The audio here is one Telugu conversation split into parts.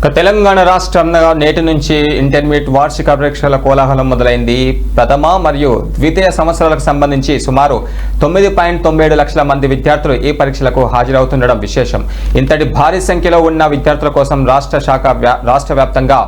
తెలంగాణ రాష్ట్రంలో నేటి నుంచి ఇంటర్మీడియట్ వార్షిక పరీక్షల కోలాహలం మొదలైంది. ప్రథమ మరియు ద్వితీయ సంవత్సరాలకు సంబంధించి సుమారు 9.97 లక్షల మంది విద్యార్థులు ఈ పరీక్షలకు హాజరవుతుండడం విశేషం. ఇంతటి భారీ సంఖ్యలో ఉన్న విద్యార్థుల కోసం రాష్ట్ర వ్యాప్తంగా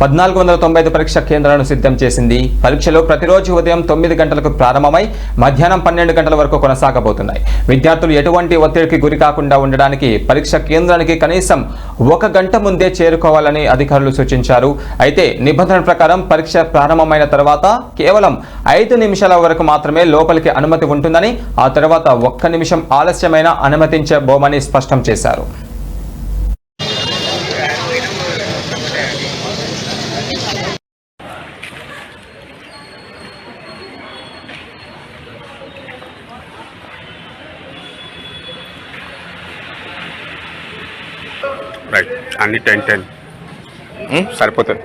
1495 పరీక్ష కేంద్రాలను సిద్ధం చేసింది. పరీక్షలు ప్రతిరోజు ఉదయం 9 గంటలకు ప్రారంభమై మధ్యాహ్నం 12 గంటల వరకు కొనసాగబోతున్నాయి. విద్యార్థులు ఎటువంటి ఒత్తిడికి గురి కాకుండా ఉండడానికి పరీక్ష కేంద్రానికి కనీసం 1 గంట ముందే చేరుకోవాలని అధికారులు సూచించారు. అయితే నిబంధనల ప్రకారం పరీక్ష ప్రారంభమైన తర్వాత కేవలం 5 నిమిషాల వరకు మాత్రమే లోపలికి అనుమతి ఉంటుందని, ఆ తర్వాత 1 నిమిషం ఆలస్యమైన అనుమతించబోమని స్పష్టం చేశారు. రైట్ అన్ని 10 సరిపోతుంది.